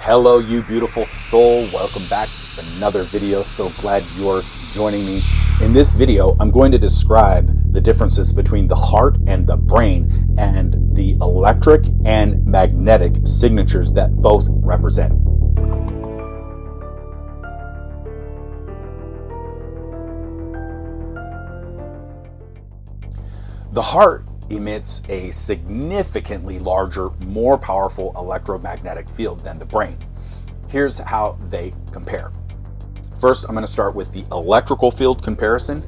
Hello, you beautiful soul. Welcome back to another video. So glad you're joining me. In this video, I'm going to describe the differences between the heart and the brain and the electric and magnetic signatures that both represent. The heart emits a significantly larger, more powerful electromagnetic field than the brain. Here's how they compare. First, I'm going to start with the electrical field comparison.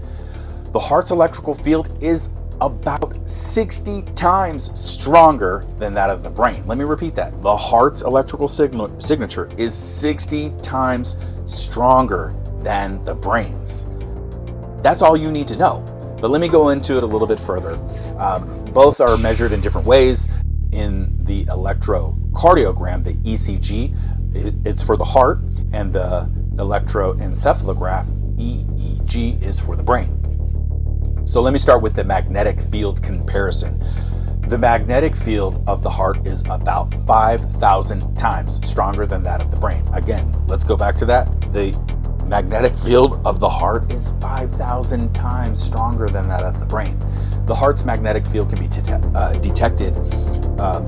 The heart's electrical field is about 60 times stronger than that of the brain. Let me repeat that. The heart's electrical signature is 60 times stronger than the brain's. That's all you need to know. But let me go into it a little bit further. Both are measured in different ways. In the electrocardiogram, the ECG, it's for the heart, and the electroencephalograph, EEG, is for the brain. So let me start with the magnetic field comparison. The magnetic field of the heart is about 5,000 times stronger than that of the brain. Again, let's go back to that. The magnetic field of the heart is 5,000 times stronger than that of the brain. The heart's magnetic field can be detected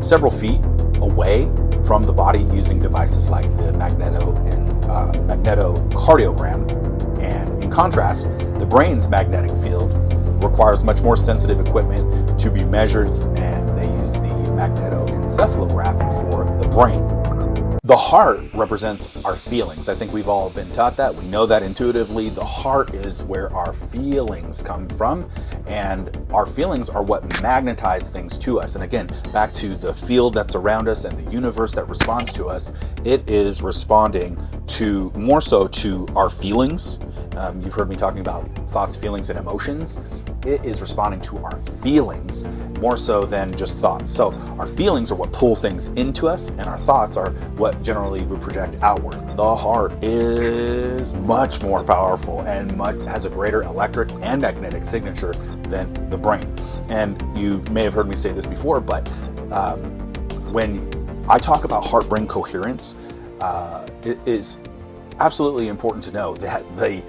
several feet away from the body using devices like the magnetocardiogram. And in contrast, the brain's magnetic field requires much more sensitive equipment to be measured, and they use the magnetoencephalograph for the brain. The heart represents our feelings. I think we've all been taught that. We know that intuitively. The heart is where our feelings come from, and our feelings are what magnetize things to us. And again, back to the field that's around us and the universe that responds to us, it is responding to more so to our feelings. You've heard me talking about thoughts, feelings, and emotions. It is responding to our feelings more so than just thoughts. So our feelings are what pull things into us, and our thoughts are what generally we project outward. The heart is much more powerful and has a greater electric and magnetic signature than the brain. And you may have heard me say this before, but when I talk about heart-brain coherence, it is absolutely important to know that the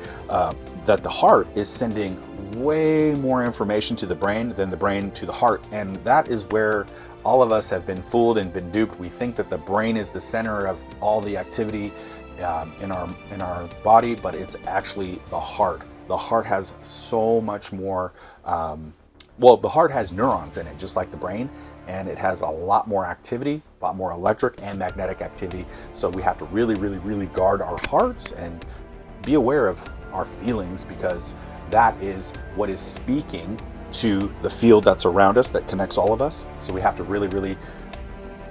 heart is sending way more information to the brain than the brain to the heart, and that is where all of us have been fooled and been duped. We think that the brain is the center of all the activity in our body, but it's actually the heart. The heart has so much more. The heart has neurons in it, just like the brain, and it has a lot more activity, a lot more electric and magnetic activity. So we have to really, really, really guard our hearts and be aware of our feelings, because that is what is speaking to the field that's around us that connects all of us. So we have to really, really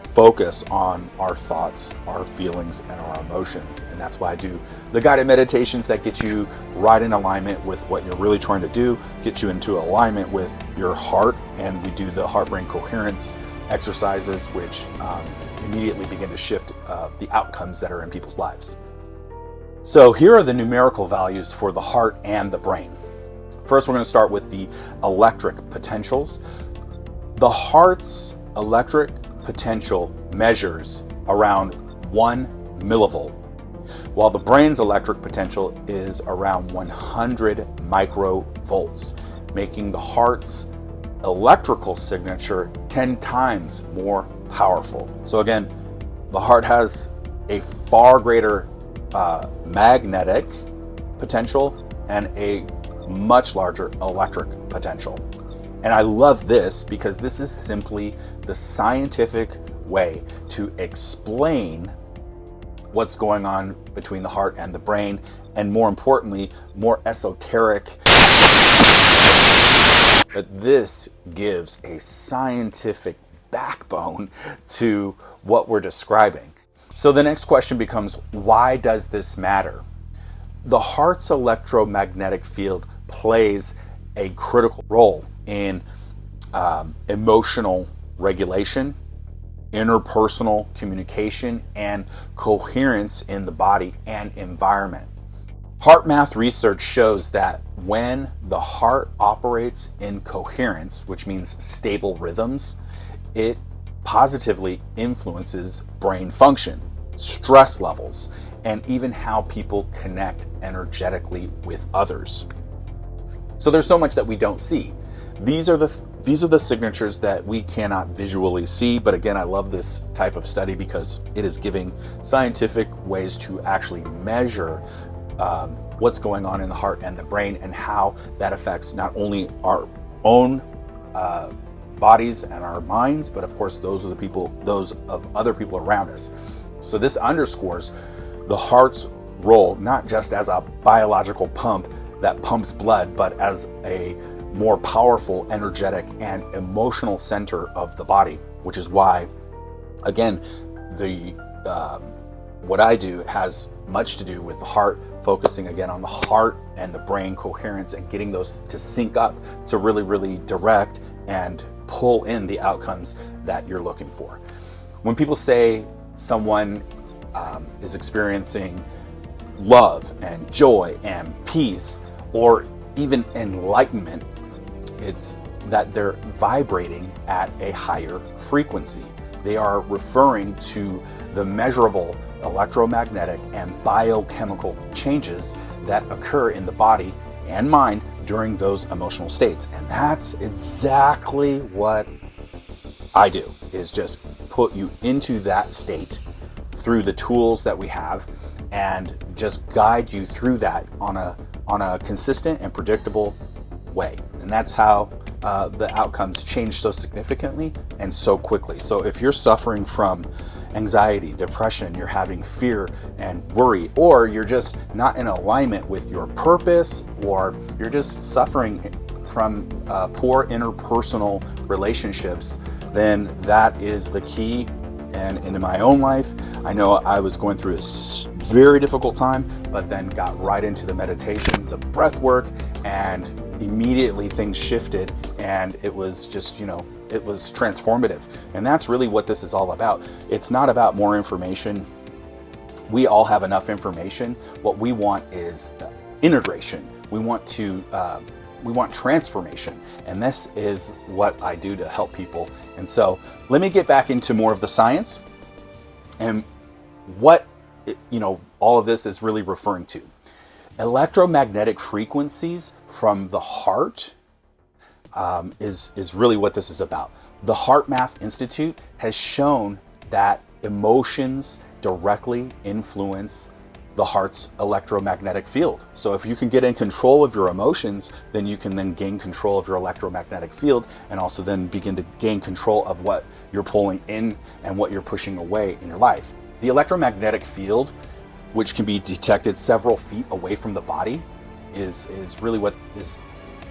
focus on our thoughts, our feelings, and our emotions. And that's why I do the guided meditations that get you right in alignment with what you're really trying to do, get you into alignment with your heart. And we do the heart-brain coherence exercises, which immediately begin to shift the outcomes that are in people's lives. So here are the numerical values for the heart and the brain. First, we're going to start with the electric potentials. The heart's electric potential measures around 1 millivolt, while the brain's electric potential is around 100 microvolts, making the heart's electrical signature 10 times more powerful. So again, the heart has a far greater magnetic potential and a much larger electric potential. And I love this because this is simply the scientific way to explain what's going on between the heart and the brain, and more importantly, more esoteric. But this gives a scientific backbone to what we're describing. So the next question becomes, why does this matter? The heart's electromagnetic field plays a critical role in emotional regulation, interpersonal communication, and coherence in the body and environment. Heart math research shows that when the heart operates in coherence, which means stable rhythms, it positively influences brain function. stress levels, and even how people connect energetically with others. So there's so much that we don't see. These are the signatures that we cannot visually see, but again, I love this type of study because it is giving scientific ways to actually measure what's going on in the heart and the brain, and how that affects not only our own bodies and our minds, but of course those of other people around us. So this underscores the heart's role, not just as a biological pump that pumps blood, but as a more powerful, energetic, and emotional center of the body, which is why, again, what I do has much to do with the heart, focusing again on the heart and the brain coherence and getting those to sync up to really, really direct and pull in the outcomes that you're looking for. When people say someone is experiencing love and joy and peace, or even enlightenment, it's that they're vibrating at a higher frequency. They are referring to the measurable electromagnetic and biochemical changes that occur in the body and mind during those emotional states. And that's exactly what I do, is just put you into that state through the tools that we have and just guide you through that on a consistent and predictable way. And that's how the outcomes change so significantly and so quickly. So if you're suffering from anxiety, depression, you're having fear and worry, or you're just not in alignment with your purpose, or you're just suffering from poor interpersonal relationships, then that is the key. And in my own life, I know I was going through a very difficult time, but then got right into the meditation, the breath work, and immediately things shifted, and it was just, it was transformative. And that's really what this is all about. It's not about more information. We all have enough information. What we want is integration. We want transformation. And this is what I do to help people. And so let me get back into more of the science and what, all of this is really referring to. Electromagnetic frequencies from the heart is really what this is about. The Heart Math Institute has shown that emotions directly influence the heart's electromagnetic field. So if you can get in control of your emotions, then you can then gain control of your electromagnetic field, and also then begin to gain control of what you're pulling in and what you're pushing away in your life. The electromagnetic field, which can be detected several feet away from the body, is really what is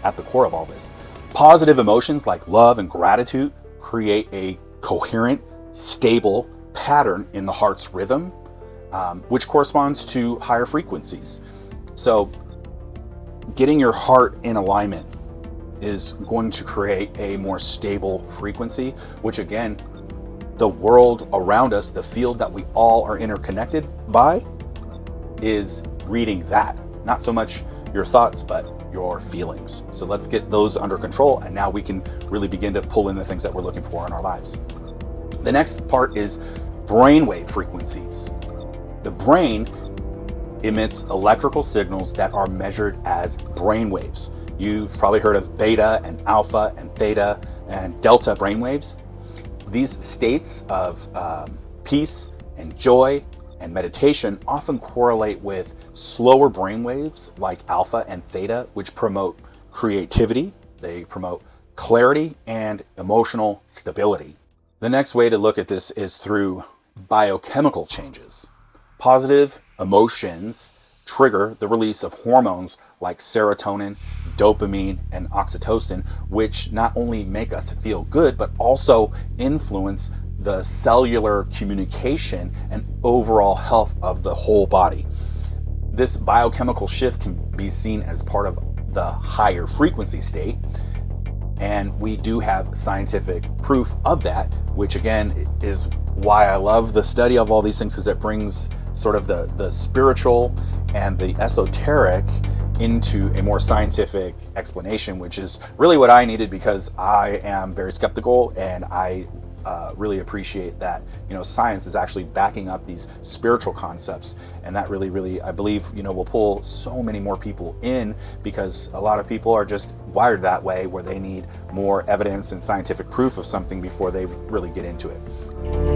at the core of all this. Positive emotions like love and gratitude create a coherent, stable pattern in the heart's rhythm, which corresponds to higher frequencies. So getting your heart in alignment is going to create a more stable frequency, which again, the world around us, the field that we all are interconnected by, is reading that. Not so much your thoughts, but your feelings. So let's get those under control, and now we can really begin to pull in the things that we're looking for in our lives. The next part is brainwave frequencies. The brain emits electrical signals that are measured as brainwaves. You've probably heard of beta and alpha and theta and delta brainwaves. These states of peace and joy and meditation often correlate with slower brainwaves like alpha and theta, which promote creativity, they promote clarity and emotional stability. The next way to look at this is through biochemical changes. Positive emotions trigger the release of hormones like serotonin, dopamine, and oxytocin, which not only make us feel good, but also influence the cellular communication and overall health of the whole body. This biochemical shift can be seen as part of the higher frequency state, and we do have scientific proof of that, which again is why I love the study of all these things, because it brings sort of the spiritual and the esoteric into a more scientific explanation, which is really what I needed, because I am very skeptical and I really appreciate that, you know, science is actually backing up these spiritual concepts, and that really, I believe, you know, will pull so many more people in, because a lot of people are just wired that way, where they need more evidence and scientific proof of something before they really get into it.